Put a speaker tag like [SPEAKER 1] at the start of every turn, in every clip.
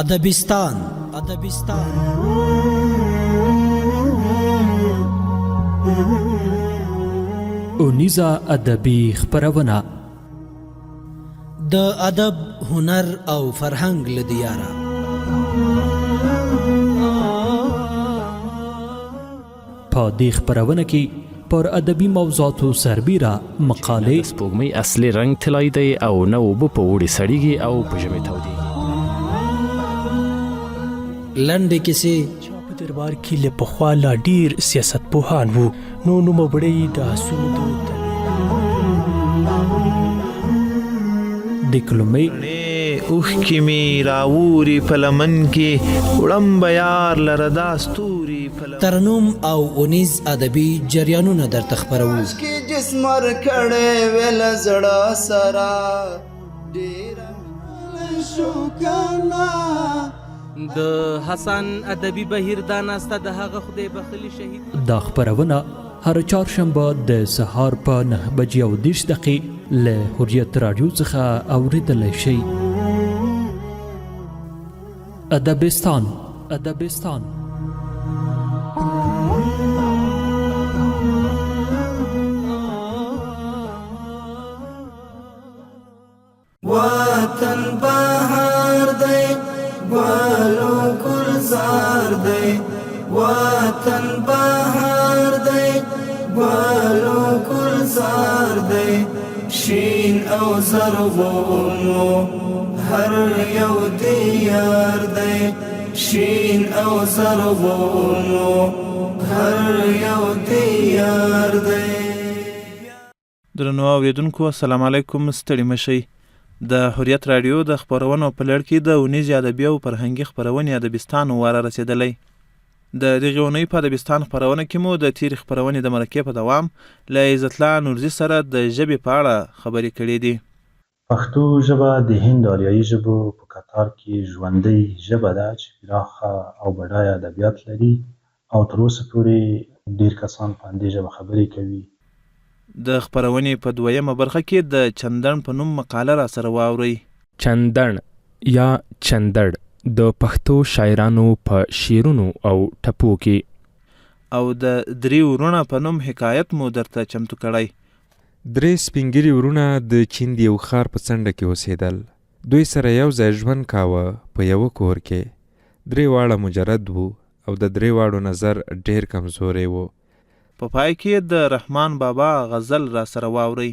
[SPEAKER 1] ادبستان
[SPEAKER 2] اونیزه ادبي خپرونه
[SPEAKER 1] د ادب، هنر او فرهنګ له دیاره.
[SPEAKER 2] په دې خپرونه کې پر ادبي موضوعاتو سربیره مقالې،
[SPEAKER 3] سپوږمۍ اصلي رنګ طلایی دی او نه اوبه په اوړي سړیږي او په ژمي تودیږي.
[SPEAKER 1] لنډې کیسې
[SPEAKER 4] په دربار کې له پخوا لا ډیر سیاست پوهان وو، نو نوموړی د آسونو د
[SPEAKER 2] ډیکلومې
[SPEAKER 5] اوښکې مې راوري په لمن کې وړم به یار لره دا ستوري
[SPEAKER 1] ترنم او اونیز ادبي جریانونه درته خپروو.
[SPEAKER 6] کې جسمر کړه ویل زړه سرا ډیر شو کنا
[SPEAKER 7] د حسن ادبي بهیر داناسته د هغه خدای بخلی شهید.
[SPEAKER 2] دا خپرونه هر چهارشنبه د سهار په 9:30 له حریت رادیو څخه اوریدلی شئ. ادبستان
[SPEAKER 6] وطن بهار دی ګلو ګلزار دی، وطن بهار دی ګلو ګلزار دی، شین او زرغونو هر یو دیار دی، شین او زرغونو هر یو دیار دی.
[SPEAKER 5] درنو اوریدونکو السلام علیکم، ستړي مشئ. د حریت رادیو د خپرونو په لړ کې د اونیزې ادبي او فرهنګي خپرونې ادبستان واره رسېدلی. د دغې اونۍ په ادبستان خپرونه کې مو د تېرې خپرونې د مرکې په دوام له عزت الله نورزي سره د ژبې په اړه خبرې کړې دي.
[SPEAKER 8] پښتو ژبه د هند آریایي ژبو په کتار کې ژوندۍ ژبه ده چې پراخه او بډایه ادبیات لري او تر اوسه پورې ډېر کسان په همدې ژبه خبرې کوي.
[SPEAKER 5] د خپرونې په دویمه برخه کې د چندڼ په نوم مقاله را سره واورئ.
[SPEAKER 3] چندڼ یا چندړ د پښتو شاعرانو په شعرونو او ټپو کې
[SPEAKER 5] او د درې ورونه په نوم حکایت مو درته چمتو کړی.
[SPEAKER 9] درې سپینګیري ورونه د چین د یو ښار په څنډه کې اوسېدل. دوی سره یو ځای ژوند کاوه په یوه کور کې. درې واړه مجرد وو او د درې واړو نظر ډېر کمزوری وو.
[SPEAKER 5] په پای کې د رحمان بابا غزل را سره واورئ.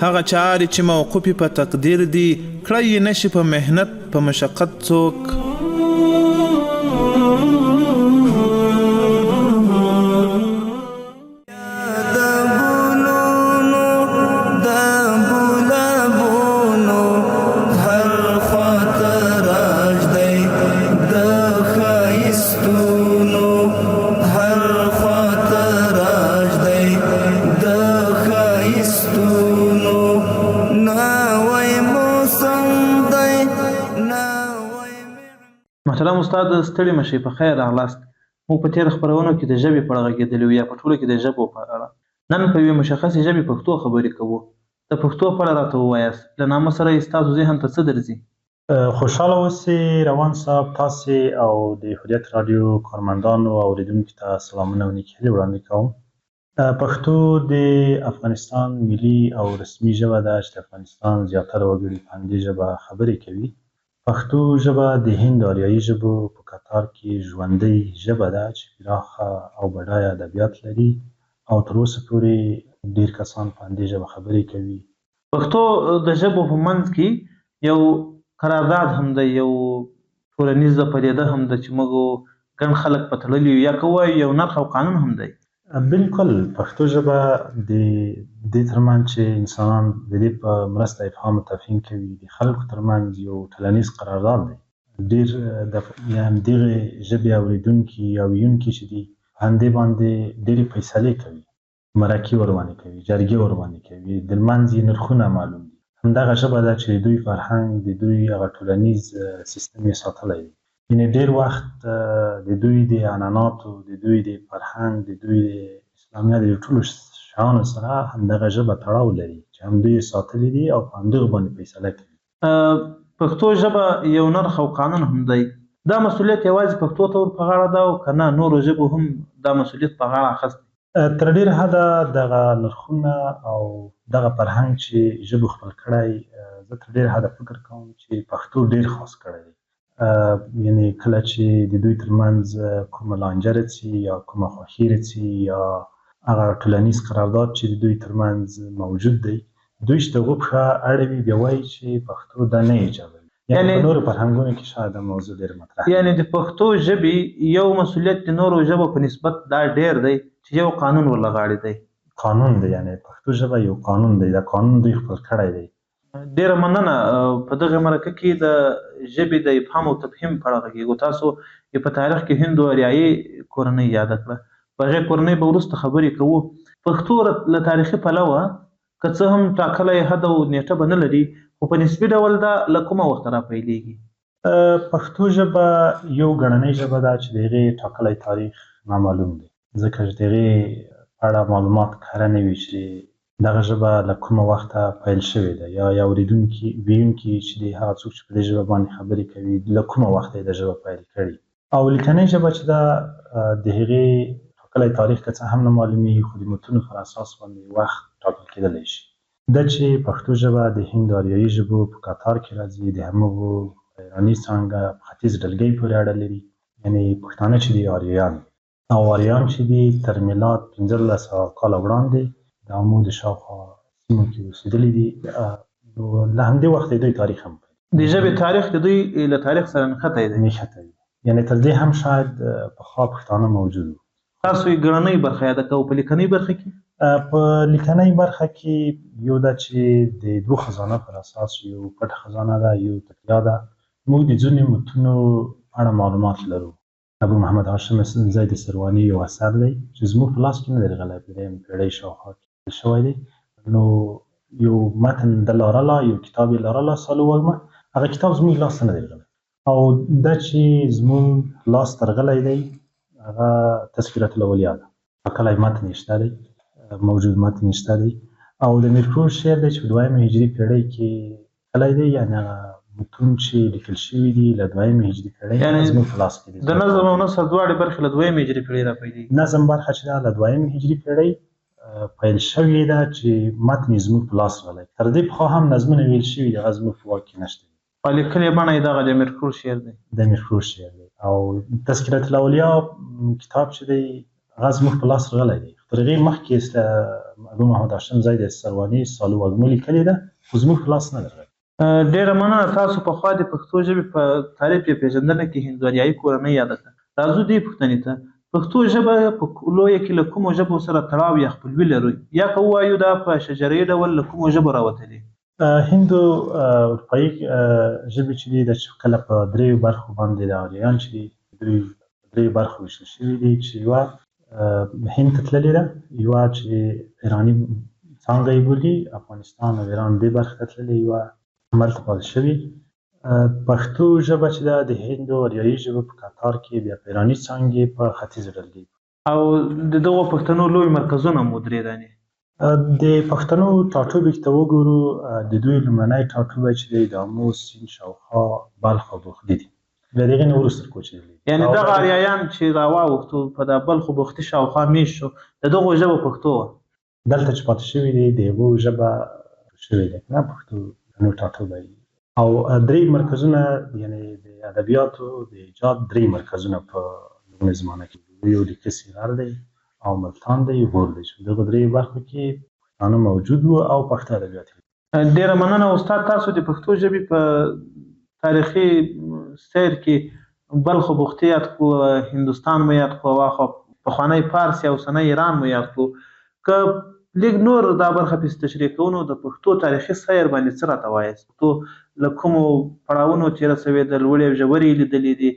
[SPEAKER 5] هغه چارې چې موقوفې په تقدیر دي، کړی یې نشي په محنت په مشقت څوک. محترم استاد، ستړي مشئ، په خیر راغلاست. موږ په تېره خپرونو کې د ژبې په اړه غږېدلي وو، یا په ټوله کې د ژبو په اړه. نن په یوې مشخصې ژبې پښتو خبرې کوو. د پښتو په اړه راته ووایاست. له نامه سره یې ستاسو ذهن ته څه درځي؟
[SPEAKER 8] خوشحاله اوسئ روان صاحب. تاسې او د حریت رادیو کارمندانو او اوریدونکو ته سلامونه او نیکې هیلې وړاندې کوم. پښتو د افغانستان ملي او رسمي ژبه ده چې د افغانستان زیاتره وګړي په همدې ژبه خبرې کوي. پښتو ژبه د هند آریایي ژبو په کتار کې ژوندۍ ژبه ده چې پراخه او بډایه ادبیات لري او تر اوسه پورې ډېر کسان په همدې ژبه خبرې کوي.
[SPEAKER 5] پښتو د ژبو په منځ کې یو قرارداد هم ده، یو ټولنیزه پدیده هم ده چې موږ ګڼ خلک په تړلي یو، یا که ووایو یو نرخ او قانون هم دی.
[SPEAKER 8] بالکل پښتو ژبه د دې ترمنځ چې انسانان د دې په مرسته افهام او تفهیم کوي، د خلکو ترمنځ یو ټولنیز قرارداد دی. ډېر د همدغې ژبې اورېدونکي او ویونکي چې دي په همدې باندې ډېرې فیصلې کوي، مرکې ورباندې کوي، جرګې ورباندې کوي، د لمنځ یې نرخونه معلوم دي. همدغه ژبه ده چې د دوی فرهنګ، د دوی هغه ټولنیز سیستم یې ساتلی دی. یعنې ډېر وخت د دوی د عنعناتو، د دوی د فرهنګ، د دوی د اسلامیت د ټولو شیانو سره همدغه ژبه تړاو لري چې همدوی یې ساتلي دي او په همدغه باندې فیصله کوي.
[SPEAKER 5] پښتو ژبه یو نرخ او قانون هم دی. دا مسؤلیت یوازې پښتو ته ور په غاړه ده او که نه نورو ژبو هم دا مسؤلیت په غاړه اخیستی؟
[SPEAKER 8] تر ډېره حده دغه نرخونه او دغه فرهنګ چې ژبو خپل کړی، زه تر ډېره حده فکر کوم چې پښتو ډېر خاص کړی دی. یعنې کله چې د دوی ترمنځ کومه لانجه رسي یا کومه خوښي رسي یا هغه ټولنیز قرارداد چې د دوی ترمنځ موجود دی، دوی چې د هغو پښه اړوي بیا وایي چې پښتو دا نه ایجابوي. یعنې په نورو فرهنګونو کې شاید دا موضوع ډېر مطرح دی.
[SPEAKER 5] یعنې د پښتو ژبې یو مسؤلیت د نورو ژبو په نسبت دا ډېر دی چې یو قانون ورله غاړې دی.
[SPEAKER 8] قانون دی، یعنې پښتو ژبه یو قانون دی. دا قانون دوی خپل کړی دی.
[SPEAKER 5] ډېره مننه. په دغه مرکه کې د ژبې د افهام او تفهیم په اړه غږېږو. تاسو په تاریخ کې هندو اریایي کورنۍ یاده کړه. په هغې کورنۍ به وروسته خبرې کوو. پښتو له تاریخي پلوه که څه هم ټاکلی حد او نیټه به نه لري، خو په نسبي ډول دا له کومه وخته راپیلېږي؟
[SPEAKER 8] پښتو ژبه یو ګړنۍ ژبه ده چې د هغې ټاکلی تاریخ نامعلوم دی، ځکه چې د هغې په اړه معلومات کره نه وي چې دغه ژبه له کومه وخته پیل شوې ده یا اورېدونکي ویونکي چې د هغه څوک چې په دې ژبه باندې خبرې کوي له کومه وخته یې د ژبه پیل کړي. او لیکنۍ ژبه چې ده د هغې ټاکلی تاریخ که څه هم نه معلومېږي، خو د متونو پر اساس باندې وخت ټاکل کېدلی شي. دا چې پښتو ژبه د هند آریایي ژبو په کتار کې راځي، د همغو ایراني څانګه په ختیځ ډلګۍ پورې اړه لري. یعنې پښتانه چې دي آریایان او آریایان چې دي تر میلاد 1500 کاله وړاندې د آمو د شاوخوا سیمو کې اوسېدلي دي. نو له همدې وخته دوی تاریخ هم
[SPEAKER 5] د ژبې تاریخ د دوی له تاریخ سره نښتی دی.
[SPEAKER 8] یعنې تر دې هم شاید پخوا پښتانه موجود وو.
[SPEAKER 5] تاسو یې ګړنۍ برخه یاده کوو. په لیکنۍ برخه کې
[SPEAKER 8] په لیکنۍ برخه کې یو ده چې د دوو خزانه پر اساس یو پټه خزانه ده، یو تکیه ده. موږ د ځینو متونو په اړه معلومات لرو. ابو محمد هاشم زید سرواني یو اثر دی چې زموږ په لاس کې نه دی راغلی، په درېیمه پېړۍ شاوخوا کې شوی دی. نو یو متن د لارله، یو کتاب یې لارله سالو وږمه، هغه کتاب زموږ لاس ته نه دی راغلی. او دا چې زموږ لاس ته راغلی دی هغه تذکرة الاولیاء ده. ټاکلی متن یې شته دی، موجود متن یې شته دی. او د میرپور شعر دی چې په 2 هجري پېړۍ کې تللی دی. یعنې هغه متون چې لیکل شوي دي له 2 هجري پېړۍ زموږ په لاس کې دي.
[SPEAKER 5] د نظم او نثر دواړې برخې له 2 هجري پېړۍ راپیلېږي.
[SPEAKER 8] نظم برخه چې ده له 2 هجري پېړۍ پیل شوې ده چې متن یې زموږ په لاس راغلی. تر دې پخوا هم نظمونه ویل شوي دي، هغه زموږ په واک کې نشته دي.
[SPEAKER 5] په لیکلې بڼه یې دغه د میرپور شعر دی.
[SPEAKER 8] د میرپور شعر دی. او تذکرة الاولیاء کتاب چې دی هغه زموږ په لاس راغلی دی. تر هغې مخکې ابو محمد هاشم زید سرواني سالو وږمه لیکلې ده، خو زموږ په لاس نه ده راغلې.
[SPEAKER 5] ډېره مننه. تاسو پخوا د پښتو ژبې په تعریف یا پېژندنه کې هندو اریایي کورنۍ یاده کړه. راځو دې پوښتنې ته. پښتو ژبه په لویه کې له کومو ژبو سره تړاو یا خپلوي لري، یا که ووایو دا په شجري ډول له کومو ژبو راوتلي؟
[SPEAKER 8] هندو اروپایي ژبې چې دي د کله په 3 برخو باندې د آریایان چې دي دوی 3 برخو ویشل شوي دي، چې یوه هند ته تللې ده، یوه چې ایراني څانګه یې بولي، افغانستان او ایران دې برخې ته تللې، یوه هملته پاتې شوې. پښتو ژبه چې ده د هندو اریایي ژبو په کتار کې بیا په ایراني څانګې په ختیځ ډلګۍ.
[SPEAKER 5] او د دغو پښتنو لوی مرکزونه مو 3 دانې.
[SPEAKER 8] د پښتنو ټاټوبي ته وګورو، د دوی لومړنی ټاټوبی چې دی د آمو سیند شاوخوا بلخ او بختي دي. بیا د هغې نه وروسته کوچېدلي.
[SPEAKER 5] یعنې دغه اریایان چې راواوښتو په د بلخ او بختي شاوخوا میشت شو، د دغو ژبه پښتو وه.
[SPEAKER 8] دلته چې پاتې شوي دي د هغو ژبه شوې ده، نه پښتو نو ټاټوبی. او 3 مرکزونه، یعنې د ادبیاتو د ایجاد 3 مرکزونه په لومړۍ زمانه کې یو د کسي غر دی او ملتان دی، غور دی، چې دغه 3 برخو کې پښتانه موجود وو او پښتو ادبیات.
[SPEAKER 5] ډېره مننه استاد. تاسو د پښتو ژبې په تاریخي سیر کې بلخ او بختي یاد کړو، هندوستان مو یاد کړو، واخوا پخوانی فارس یا اوسنی ایران مو یاد کړو. که لږ نور دا برخه پسې تشریح کوو، نو د پښتو تاریخي سیر باندې څه راته وایاست؟ پښتو له کومو پړاوونو تېره شوې ده، لوړې او ژورې یې لیدلې دي؟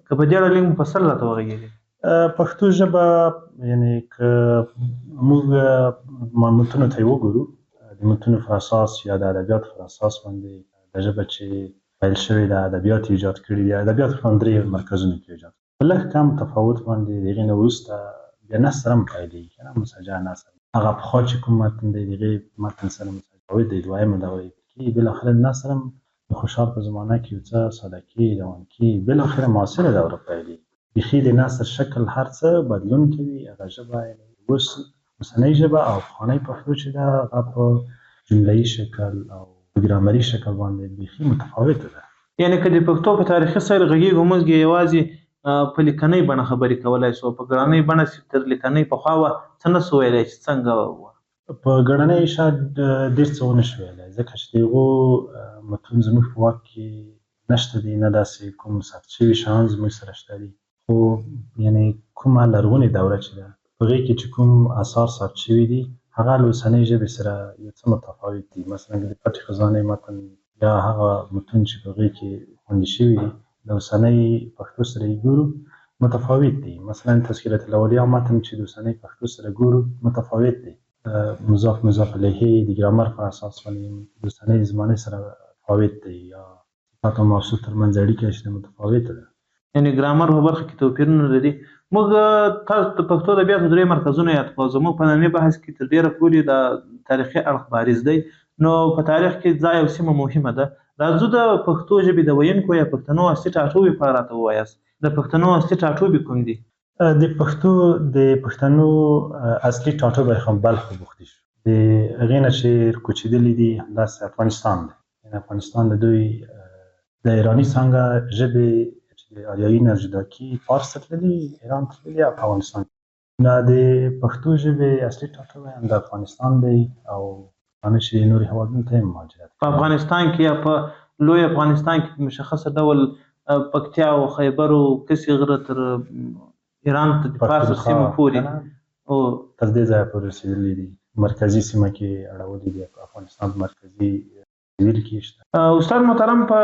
[SPEAKER 5] که په دې اړه لږ مفصل راته وغږېږئ.
[SPEAKER 8] پښتو ژبه یعنې که موږ متونو ته یې وګورو، د متونو پر اساس یا د ادبیاتو پر اساس باندې د ژبه چې پیل شوې ده، ادبیات یې ایجاد کړي دي. ادبیات په 3 مرکزونو کې ایجاد، په لږ کم تفاوت باندې د هغې نه وروسته بیا نثر هم پیلېږي، که نه مسجع نثر. هغه پخوا چې کوم متن دی د هغې متن سره متفاوت دی، دویمه دغه ویل کېږي. بالاخره نثر هم د خوشحال په زمانه کې یو څه ساده کېږي، روان کېږي، بالاخره معاصره دوره پیلېږي. بیخي د نثر شکل هر څه بدلون کوي. هغه ژبه اوس اوسنۍ ژبه او پخوانۍ پښتو چې ده هغه په جمله‌یي شکل او په ګرامري شکل باندې بیخي متفاوته ده.
[SPEAKER 5] یعنې که د پښتو په تاریخي سیر غږیږو موږ یوازې په لیکنۍ بڼه خبرې کولی سو، په ګرانۍ بڼه چې تر لیکنۍ پخوا وه څه نه سو ویلی چې څنګه وه؟
[SPEAKER 8] په ګړنۍ شاید ډېر څه ونه شو ویلی، ځکه چې د هغو متون زموږ په واک کې نشته دي، نه داسې کوم ثبت شوي شیان زموږ سره شته دي. خو یعنې کومه لرغونې دوره چې ده په هغې کې چې کوم اثار ثبت شوي دي هغه له اوسنۍ ژبې سره یو څه متفاوت دي. مثلا د پټې خزانې متن یا هغه متون چې په هغې کې خوندي شوي دي د اوسنۍ پښتو سره یې ګورو متفاوت دي. مثلا تذکرة الاولیاء متن چې د اوسنۍ پښتو سره ګورو متفاوت دی. مضاف الیه د ګرامر په اساس باندې د اوسنۍ زمانې سره متفاوت دی، یا صفت او موصوف ترمنځ اړیکه چې متفاوته ده.
[SPEAKER 5] یعنې ګرامر په برخه کې توپیرونه لري. موږ تاسو د پښتو ادبیاتو درې مرکزونه یاد کړو. زموږ په ننني بحث کې تر ډېره پورې د تاریخي اړخ بارز دی، نو په تاریخ کې ځای او سیمه مهمه ده. راځو د پښتو ژبې د ویونکو یا پښتنو اصلي ټاټوبي په اړه راته ووایاست. د پښتنو اصلي ټاټوبي کوم دي؟
[SPEAKER 8] د پښتنو اصلي ټاټوبی خو بلخ وبوختي شو. د هغې نه چې کوچېدلي دي همداسې افغانستان دی. یعنې افغانستان د دوی د ایراني څانګه ژبې چې د آریایي نه جدا کي فارس ته تللي، ایران ته تللي او په افغانستان کې. نو د پښتو ژبې اصلي ټاټوبی هم د افغانستان دی او پښتانه چې نورې هېوادونو ته یې مهاجرت
[SPEAKER 5] په افغانستان کې یا په لوی افغانستان کې په مشخصه ډول پکتیا او خیبر او کسي غره تر ایران ته د فارس سیمو پورې
[SPEAKER 8] او تر دې ځایه پورې رسېدلي دي. مرکزي سیمه کې اړولي دي، په افغانستان مرکزي ویل کې شته.
[SPEAKER 5] استاد محترم، په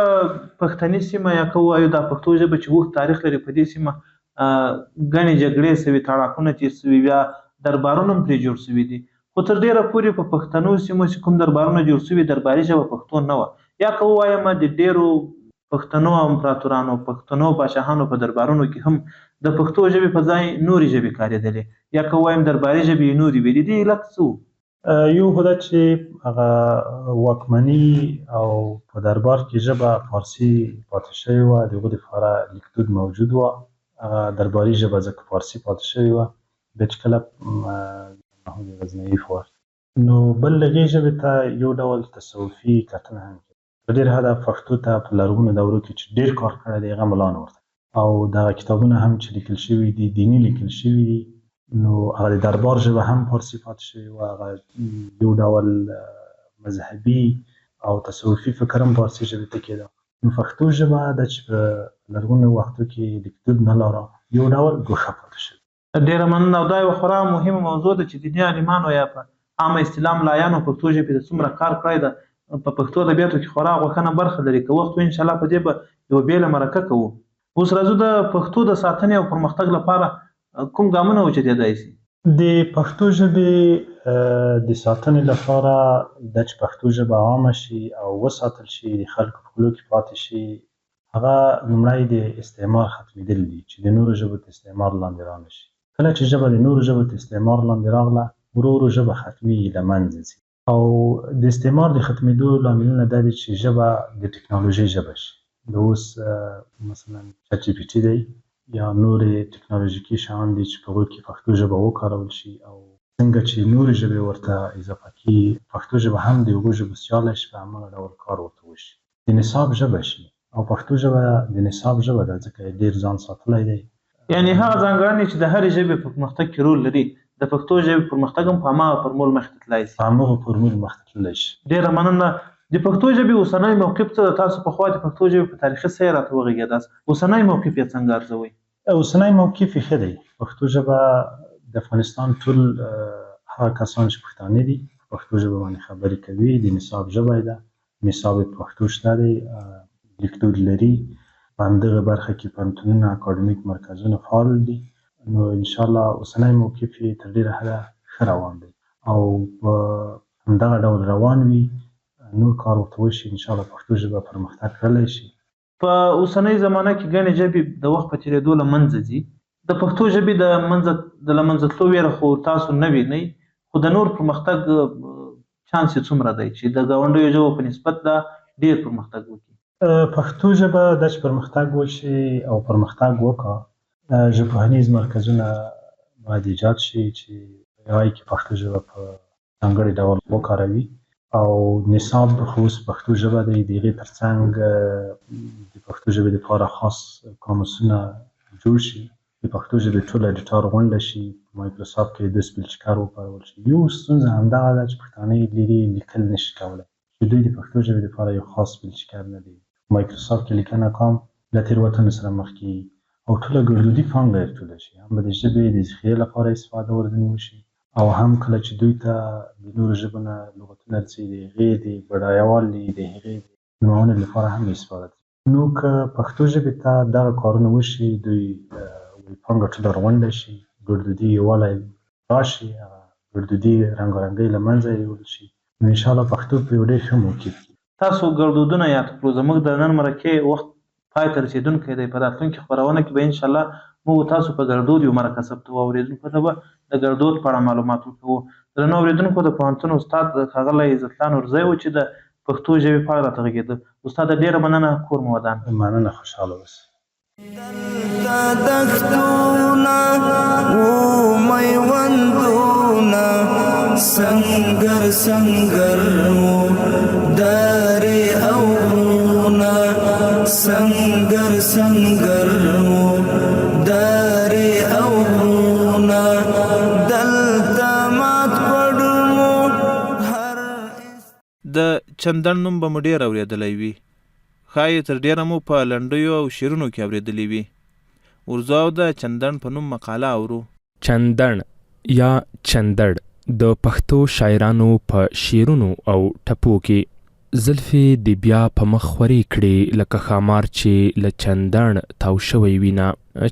[SPEAKER 5] پښتني سیمه یا که ووایو دا پښتو ژبه چې اوږد تاریخ لري، په دې سیمه ګڼې جګړې سوي، تړاکونه تېر سوي، بیا دربارونه هم پرې جوړ سوي دي. خو تر ډېره پورې په پښتنو سیمو چې کوم دربارونه جوړ سوي درباري ژبه پښتو نه وه. یا که ووایم د ډېرو پښتنو امپراتورانو پښتنو پاچاهانو په دربارونو کې هم د پښتو ژبې په ځای نورې ژبې کارېدلې، یا که ووایم درباري ژبې یې نورې وې. د دې علت څه و؟
[SPEAKER 8] یو خو دا چې هغه واکمني او په دربار کې ژبه فارسي پاتې شوې وه، د هغو دپاره لیکدود موجود وه. هغه درباري ژبه ځکه فارسي پاتې شوې وه. بیا چې کله محمود غزنوي فوت، نو بل له هغې ژبې ته یو ډول تصوفي کتنه هم کېده. په ډېر حده پښتو ته په لرغونو دورو کې چې ډېر کار کړی دی هغه ملا نه ورته، او دغه کتابونه هم چې لیکل شوي دي دیني لیکل شوي دي، نو هغه د دربار ژبه هم فارسي پاتې شوې وه. هغه یو ډول مذهبي او تصوفي فکر هم فارسي ژبې ته کېده. نو پښتو ژبه ده چې په لرغونو وختو کې لیکدود نه لاره، یو ډول ګوښه پاتې شوې.
[SPEAKER 5] ډېره مننه. او دا یوه خورا مهمه موضوع ده چې دیني عالمانو یا په عامه اصطلاح ملایانو پښتو ژبې ته څومره کار کړی ده، په پښتو ادبیاتو کې خورا غوښنه برخه لري. که وخت وي انشاءالله په دې به یوه بېله مرکه کوو. اوس راځو د پښتو د ساتنې او پرمختګ لپاره کوم ګامونه اوچتېدای شي؟
[SPEAKER 8] د پښتو ژبې د ساتنې لپاره دا چې پښتو ژبه عامه شي او وساتل شي، د خلکو په خولو کې پاتې شي، هغه لومړی د استعمار ختمېدل دي، چې د نورو ژبو د استعمار لاندې رانه شي. کله چې ژبه د نورو ژبو د استعمار لاندې راغله، ورو ورو ژبه ختمېږي، له منځه ځي. او د استعمار د ختمېدو لاملونه دا دي چې ژبه د ټکنالوژۍ ژبه شي. د اوس مثلا چټ جي پي ټي دی یا نورې ټکنالوژیکي شیان دي چې په هغو کې پښتو ژبه وکارول شي، او څنګه چې نورې ژبې ورته اضافه کړي، پښتو ژبه هم د هغو ژبو سیاله شي، په هماغه ډول کار ورته وشي، د نصاب ژبه شي. او پښتو ژبه د نصاب ژبه ده، ځکه یې ډېر ځان ساتلی دی.
[SPEAKER 5] یعنې هغه ځانګړنې چې د هرې ژبې په پرمختګ کې رول لري، د پښتو ژبې پرمختګ هم په هماغه فورمول مخکې تللی شي.
[SPEAKER 8] په هماغه فورمول مخکې تللی شي.
[SPEAKER 5] ډېره مننه. د پښتو ژبې اوسنی موقف څه ده؟ تاسو پخوا د پښتو ژبې په تاریخي سیر راته وغږېداست، اوسنی موقف یې څنګه ارزوئ؟
[SPEAKER 8] اوسنی موقف یې ښه دی. پښتو ژبه د افغانستان ټول هغه کسان چې پښتانه دي پښتو ژبه باندې خبرې کوي، د نصاب ژبه یې ده، نصاب یې پښتو شته دی، لیکدود لري. په همدغه برخه کې پوهنتونونه، اکاډمیک مرکزونه فعال دي. نو انشاءالله اوسنی موقف یې تر ډېره حده ښه روان دی، او په همدغه ډول روان وي، نور کار ورته وشي، انشاءالله پښتو ژبه پرمختګ کړلی شي.
[SPEAKER 5] په اوسنۍ زمانه کې ګڼې ژبې د وخت په تېرېدو له منځه ځي. د پښتو ژبې د له منځه تلو ویره خو تاسو نه وینئ، خو د نور پرمختګ چانس یې څومره دی چې د ګاونډیو ژبو په نسبت دا ډیر پرمختګ وکړي؟
[SPEAKER 8] پښتو ژبه دا چې پرمختګ وشي او پرمختګ وکړه، ژبپوهنیز مرکزونه باید ایجاد شي چې یوای کې پښتو ژبه په ځانګړي ډول وکاروي او نصاب خو اوس پښتو ژبه دی، د هغې ترڅنګ د پښتو ژبې لپاره خاص قاموسونه جوړ شي، د پښتو ژبې ټول اډیټار غونډه شي، په مایکروسافټ کې د سپیلچکر وکارول شي. یو ستونزه همدغه ده چې پښتانه یې لري لیکل نشي کولی، چې دوی د پښتو ژبې لپاره یو خاص سپیلچکر نه دی. مایکروسافټ کې لیکنه کوم له تېروتنو سره مخ کېږي او ټوله ګړدودي پانګه یې ټوله شي، هم به د ژبې د ذخیرې لپاره استفاده ورځنې وشي او هم کله چې دوی ته د نورو ژبو نه لغتونه رسي د هغې د بډایهوالي د هغې د نومونې لپاره هم استفاده کوي. نو که پښتو ژبې ته دغه کارونه وشي، دوی پانګه ټوله راغونډه شي، ګړدودي یووالی راشي، هغه ګړدودي رنګارنګۍ له منځه یوړل شي، نو انشاءالله پښتو په یو ډېر ښه موقف کې.
[SPEAKER 5] تاسو ګړدودونه یاد کړو، زموږ د نن مرکې وخت پای ته رسېدونکی دی. په راتلونکي خپرونه کې به انشاءالله موږ تاسو په ګړدود یو مرکه ثبتوو، اورېدونکو ته به د ګړدود په اړه معلومات ورکوو. درنو اورېدونکو، د پوهنتون استاد ښاغلی عزتالله نورزی و چې د پښتو ژبې په اړه راته غږېده. استاده ډېره مننه، کور مو ودان.
[SPEAKER 8] مننه، خوشحاله اوسئ.
[SPEAKER 6] دښتونه و میوندونه سنګر سنګر و دارې او غرونه سنګر سنګر و دارې او غرونه دلته مات کړو هر
[SPEAKER 5] د چندن نوم به مو ډېر اورېدلی وي، ښایي تر ډېره مو په لنډیو او شعرونو کې اورېدلی وي. ورځو او د چندن په نوم مقاله اورو.
[SPEAKER 3] چندن یا چندړ د پښتو شاعرانو په شعرونو او ټپو کې زلفې د بیا په مخ خورې کړې لکه ښامار چې له چندن تاو شوی وینه.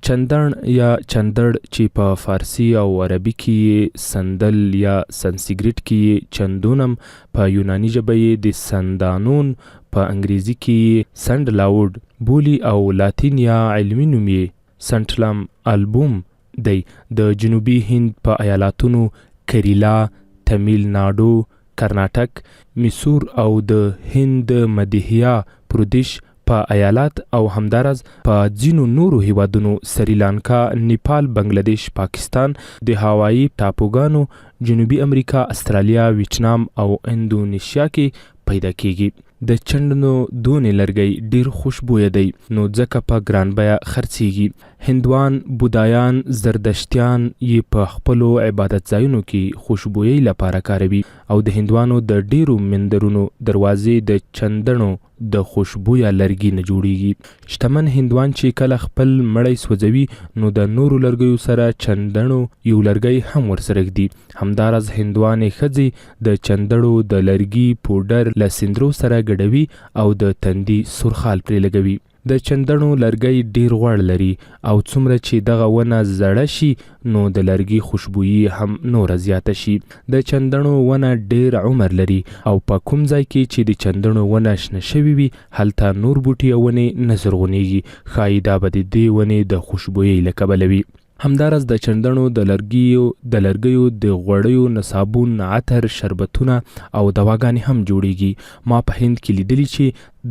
[SPEAKER 3] چندن یا چندړ چې په فارسی او عربي کې سندل یا سنسکریټ کې چندونم، په یوناني ژبه یې د سندانون، په انګریزي کې سنډ لاوډ بولی او لاتین یا علمي نوم یې سنټلم البوم دی. د جنوبي هند په ایالاتونو کریلا، تمیل ناډو، کرناټک، میسور او د هند مدهیا پردیش په ایالات او همدارز په ځینو نورو هیوادونو سریلانکا، نیپال، بنگلادیش، پاکستان، د هاوایی ټاپوګانو، جنوبي امریکا، استرالیا، ویتنام او اندونیشیا کې پیدا کیږي. د چندنو دونې لرګی ډیر خوشبویه دی، نو ځکه په ګران بیه خرڅیږي. هندوان، بودایان، زردشتیان یې په خپلو عبادت ځایونو کې خوشبویۍ لپاره کاروي او د هندوانو د ډیرو مندرونو دروازې د چندنو د خوشبویه لرګي نه جوړیږي. شتمن هندوان چې کله خپل مړی سوځوي نو د نورو لرګیو سره چندنو یو لرګی هم ورسره ږدي. همداراز هندوانې ښځې د چندړو د لرګي پوډر له سیندرو سره ګډوي او د تندي سرخال پرې لګوي. د چندڼو لرګی ډیر غوړ لري او څومره چې دغه ونه زړه شي نو د لرګي خوشبویي هم نوره زیاته شي. د چندڼو ونه ډیر عمر لري او په کوم ځای کې چې د چندڼو ونه شنه شوي وي هلته نور بوټي او ونې نه زرغونیږي، ښایي دا به د دې ونې د خوشبویۍ له کبله وي. همداراز د چندڼو د لرګیو د غوړیو نه صابون، عطر، شربتونه او دواګانې هم جوړیږي. ما په هند کې لیدلی چې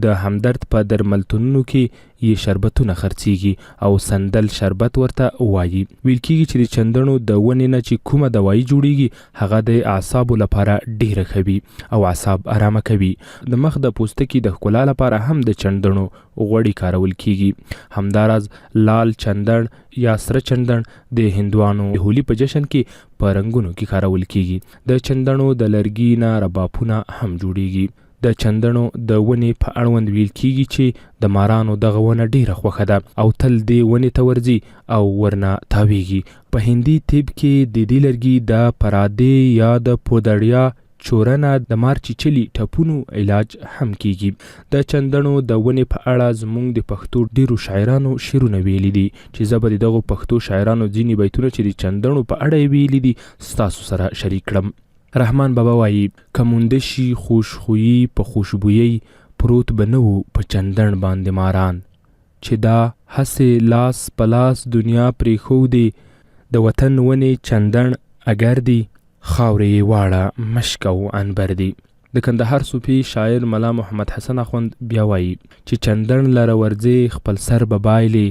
[SPEAKER 3] د همدرد په درملتونونو کې یې شربتونه خرڅیږي او سندل شربت ورته وایي. ویل کیږي چې د چندڼو د ونې نه چې کومه دوایي جوړیږي هغه د اعصابو لپاره ډیره ښه وي او اعصاب آرامه کوي. د مخ د پوستکي د ښکلا لپاره هم د چندڼو غوړي کارول کیږي. همداراز لال چندڼ یا سره چندڼ د هندوانو د هولي په جشن کې په رنګونو کې کارول کیږي. د چندڼو د لرګي نه ربابونه هم جوړیږي. د چندڼو د ونې په اړوند ویل کیږي چې د مارانو دغه ونه ډیره خوښه ده او تل دې ونې ته ورځي او ورنه تاویږي. په هندي طب کې د دې لرګي د پرادې یا د پودړیا چورنه د مار چیچلي ټپونو علاج هم کیږي. د چندڼو د ونې په اړه زموږ د پښتو ډیرو شاعرانو شعرونه ویلي دي چې زه به د دغو پښتو شاعرانو ځینې بیتونه چې د چندڼو په اړه یې ویلي دي ستاسو سره شریک کړم. رحمان بابا وایي که مونده شي خوشخویي په خوشبویۍ پروت به نه وو په چندڼ باندې ماران چې دا هسې لاس په لاس دنیا پرېښودې د وطن ونې چندڼ اگر دی خاورې یې واړه مشک او عنبر دي. د کندهار صوفي شاعر ملا محمد حسن اخوند بیا وایي چې چندن لره ورځې خپل سر به بایلي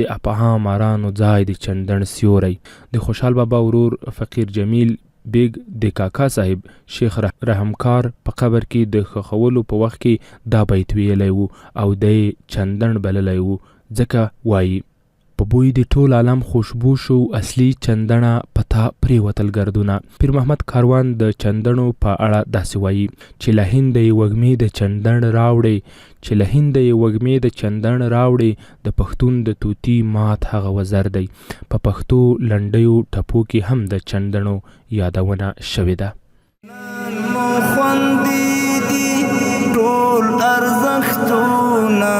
[SPEAKER 3] د اپها مارانو ځای د چندن سیوری. د خوشحال بابا ورور فقیر جمیل بیگ د کاکا صاحب شیخ رحمکار په قبر کې د خخولو په وخت کې دا بیت ویلی و او د چندن بللی و، ځکه وایي په بوی د ټول عالم خوشبو شو اصلي چندنه پتا پریوتل ګردونه. پیر محمد کاروان د چندنو په اړه داسې وایي چې له هنده یې وږمې د چندن راوړې، چې له هنده یې وږمې د چندن راوړې، د پښتون د توتی مات هغه وزر دی. په پښتو لنډیو ټپو کې هم د چندنو یادونه شوې ده.
[SPEAKER 6] ټول ارزښتونه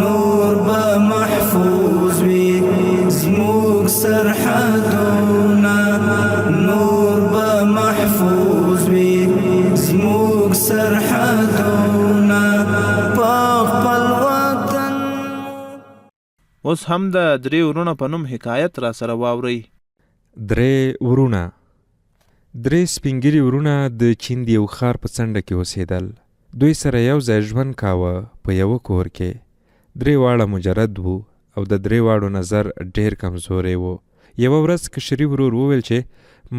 [SPEAKER 6] نور به محفوظ وي زموږ سرحدونه، نور به محفوظ وي زموږ سرحدونه په خپل وطن.
[SPEAKER 5] اوس هم د درې ورونو په نوم حکایت را سره واورئ.
[SPEAKER 9] درې ورونه. درې سپینګیري ورونه د چین د یو ښار په څنډه کې اوسېدل. دوی سره یو ځای ژوند کاوه په یوه کور کې. درې واړه مجرد وو او د درې واړو نظر ډېر کمزوری و. یوه ورځ کشري ورور وویل چې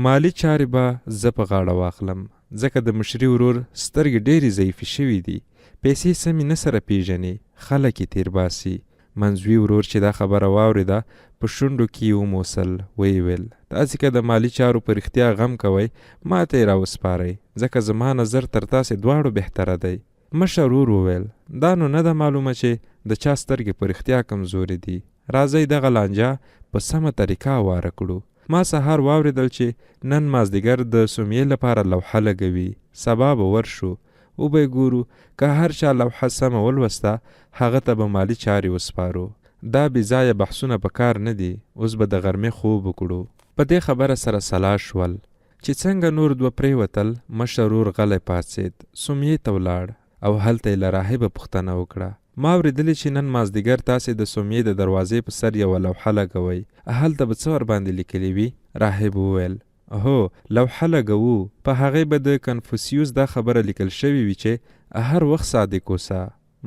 [SPEAKER 9] مالی چارې به زه په غاړه واخلم، ځکه د مشري ورور سترګې ډېرې ضعیفې شوي دي، پیسې سمې نه سره پیژني، خلک یې تیر باسي. منځوي ورور چې دا خبره واورېده په شونډو کې یې وموسل، ویې ویل تاسې که د مالي چارو په رښتیا غم کوئ ما ته یې راوسپارئ، ځکه زما نظر تر تاسې دواړو بهتره دی. مشر ورور وویل دا نو نه ده معلومه چې د چا سترګې په رښتیا کمزورې دي، راځئ دغه لانجه په سمه طریقه واره کړو. ما سهار واورېدل چې نن مازدیګر د سمیې لپاره لوحه لګوي، سبا به ورشو او به ګورو که هر چا لوحه سمه ولوسته هغه ته به مالي چارې وسپارو. دا بې ځایه بحثونه په کار نه دي، اوس به د غرمې خوب وکړو. په دې خبره سره سلا شول چې څنګه نور دوه پرېوتل. مشر ورور غلی پاڅېد، سمیې ته ولاړ او هلته یې له راهبه پوښتنه وکړه ما اورېدلې چې نن مازدیګر تاسې د سمیې د دروازې په سر یوه لوحه لګوئ، هلته به څه ورباندې لیکلي وي؟ راهب وویل هو لوحه لګوو، په هغې به د کنفوسیوس دا خبره لیکل شوې وي چې هر وخت صادق اوسه.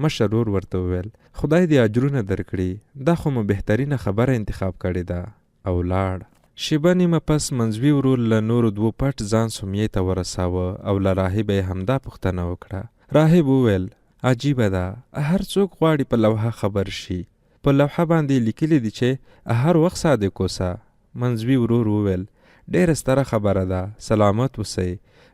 [SPEAKER 9] مشر ورور ورته وویل خدای دې اجرونه درکړي، دا خو مو بهترینه خبره انتخاب کړې ده او لاړ. شیبه نیمه پس منځوي ورور له نورو دوو پټ ځان سمیې ته ورساوه او له راهبه یې همدا پوښتنه وکړه. راهب وویل عجیبه ده، هر څوک غواړي په لوحه خبر شي، په لوحه باندې لیکلی دي چې هر وخت صادق اوسه. منځوي ورور وویل ډېره ستره خبره ده، سلامت اوسئ.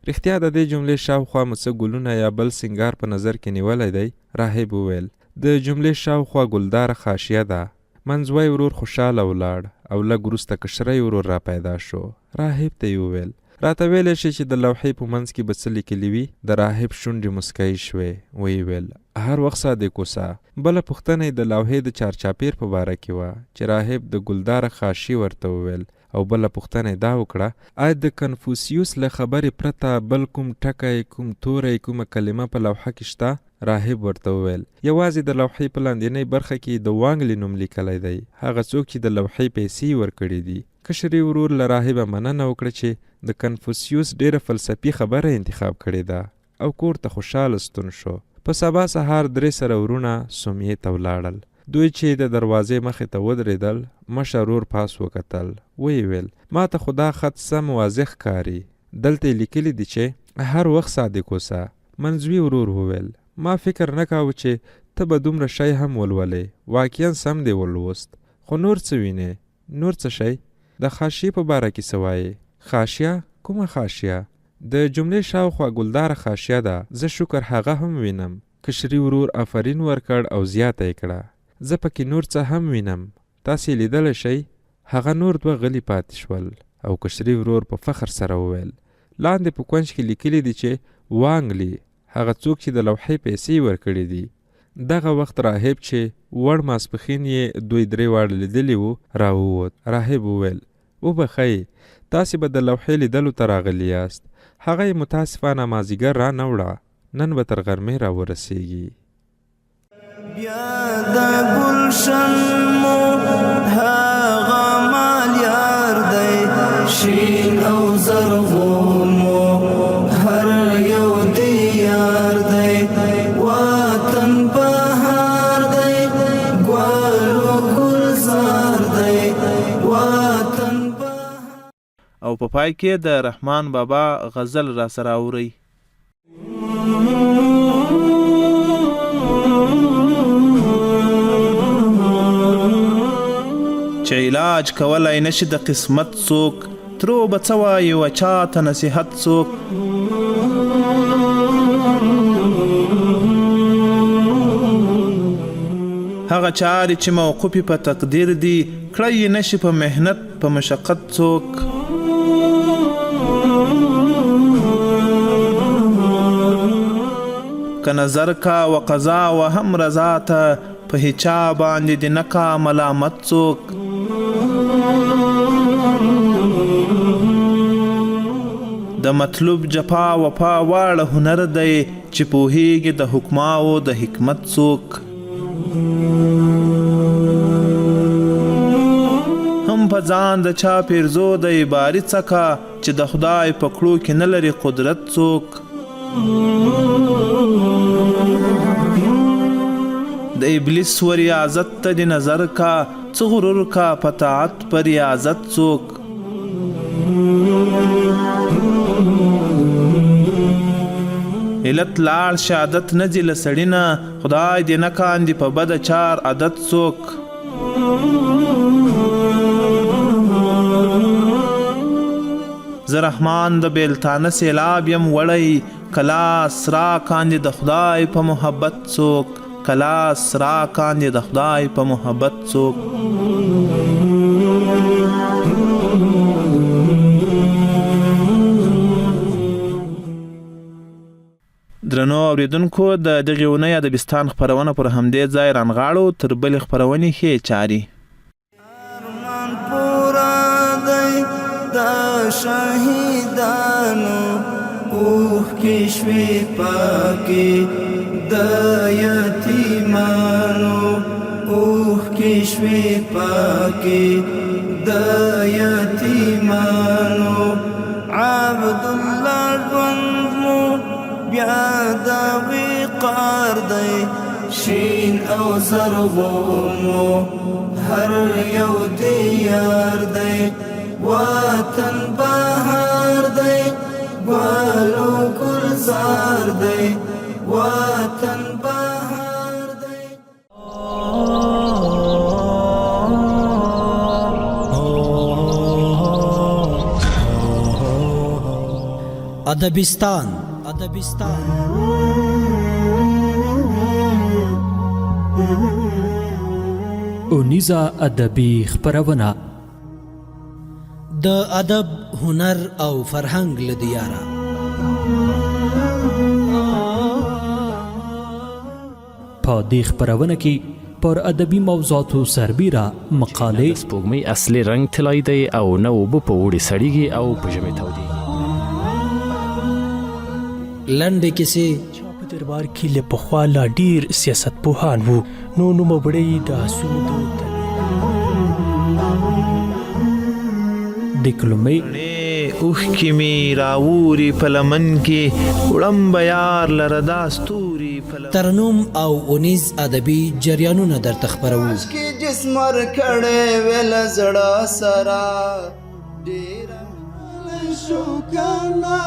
[SPEAKER 9] رښتیا د دې جملې شاوخوا مو څه ګلونه یا بل سنګار په نظر کې نیولی دی؟ راهب وویل د جملې شاوخوا ګلداره خاشیه ده. منځوی ورور خوشحاله ولاړ او لږ وروسته کشری ورور را پیدا شو. راهب ته یې وویل راته ویلی شي چې د لوحې په منځ کې به څه لیکلي وي؟ د راهب شونډې مسکی شوې، ویې ویل هر وخت صادق اوسه. بله پوښتنه یې د لوحې د چارچاپیر په باره کې وه چې راهب د ګلداره خاشي ورته وویل، او بله پوښتنه یې دا وکړه آیا د کنفوسیوس له خبرې پرته بل کوم ټکی، کوم توری، کومه کلمه په لوحه کې شته؟ راهب ورته وویل یوازې د لوحې په لاندینۍ برخه کې د وانګلي نوم لیکلی دی، هغه څوک چې د لوحې پیسې ورکړي دي. کشري ورور له راهبه مننه وکړه چې د کنفوسیوس ډېره فلسفي خبره انتخاب کړې ده او کور ته خوشحاله ستون شو. په سبا سهار درې سره ورونه سمیې ته ولاړل. دوی چې د دروازې مخې ته ودرېدل، مشر ورور پاس وکتل، ویې ویل ما ته خو دا خط سم واضح ښکاري، دلته یې لیکلي دي چې هر وخت صادق اوسه. منځوي ورور وویل ما فکر نه کاوه چې ته به دومره شی هم ولولې، واقعا سم دی ولوست، خو نور څه وینې؟ نور څه شی؟ د خاشیې په باره کې څه وایې؟ خاشیه؟ کومه خاشیه؟ د جملې شاوخوا ګلداره خاشیه ده، زه شکر هغه هم وینم. کشري ورور آفرین ورکړ او زیاته یې کړه زه پکې نور څه هم وینم، تاسې لیدلی شئ؟ هغه نور دوه غلي پاتې شول او کشري ورور په فخر سره وویل لاندې په کونج کې لیکلي دي چې وانګلي هغه څوک چې د لوحې پیسې ورکړي دي. دغه وخت راهب چې وړ ماسپښین یې دوی درې واړه لیدلي وو راووت. راهب وویل وبخئ، تاسې به د لوحې لیدلو ته راغلي یاست، هغه یې متاسفانه مازدیګر را نه وړه، نن به تر غرمې را ورسیږي.
[SPEAKER 6] بیا د ګلشن مو هغه مالیار دی، شین او زرغون
[SPEAKER 5] او په پای کې د رحمان بابا غزل را سره اورئ. چې علاج کولای نشي د قسمت څوک، ترو به څه وایي و چاته نصیحت څوک. هغه چارې چې موقوفې په تقدیر دي، کړی نشي په محنت په مشقت څوک. که نظر کا و قضا و هم رضا ته، په هیچا باندې د نکا ملامت څوک. د مطلوب جفا وفا واړه هنر دی، چې پوهیږي د حکماو د حکمت څوک. هم په ځان د چا پیرزو د عبارت څخه، چې د خدای په کړو کې نه لري قدرت څوک. د ابلیس و ریاضت ته د نظر کا، څه غرور کا په طاعت پر ریاضت څوک. علت لاړ شهادت نه ځي له سړي نه، خدای دې نه کاندي په بده چار عادت څوک. زه رحمان د بیلتانه سیلاب یم وړی، کلاس را کاندي د خدای په محبت څوک. کلاس را کاندي د خدای په محبت څوک. درنو اوریدونکو، د دغې اونۍ ادبستان خپرونه پر همدې ځای رانغاړو. تر بلې خپرونې ښې چارې.
[SPEAKER 6] ارمان پورا دی د شهیدانو، اوښ کې شوې پاکې د یتیمانو، اوښ کې شوې پاکې د یتیمانو. عبدالله ژوند مو بیا د وقار دی، شین او زرغون مو هر یو دیار دی. وطن بهار دی، ګل او ګلزار دی، وطن بهار دی.
[SPEAKER 1] ادبستان
[SPEAKER 2] اونیزه ادبي خپرونه
[SPEAKER 1] د ادب، هنر او فرهنګ له دیاره.
[SPEAKER 2] په دې خپرونه کې پر ادبي موضوعاتو سربیره مقالې،
[SPEAKER 10] د سپوږمۍ اصلي رنګ طلایي دی او نه اوبه په اوړي سړیږي او په ژمي تودیږي.
[SPEAKER 1] لنډې کیسې.
[SPEAKER 4] په دربار کې له پخوا لا ډیر سیاست پوهان وو، نو نوموړی د آسونو د
[SPEAKER 2] ډیکلومې
[SPEAKER 5] اوښکې مې راوري په لمن کې، وړم به یار لره دا ستوري په لمن.
[SPEAKER 1] ترنم او اونیز ادبي جریانونه درته خپروو.
[SPEAKER 6] کې جسمر کړه ویل زړه سرا ډیر شو کنا.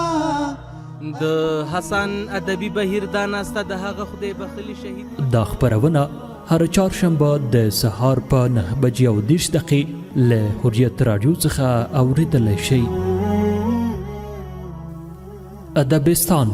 [SPEAKER 7] د حسن ادبي بهیر دا ناسته د هغه خدای بخلي شهید.
[SPEAKER 2] دا خپرونه هر چهارشنبه د سهار په 9:30 له حریت رادیو څخه اوریدلی شئ. ادبستان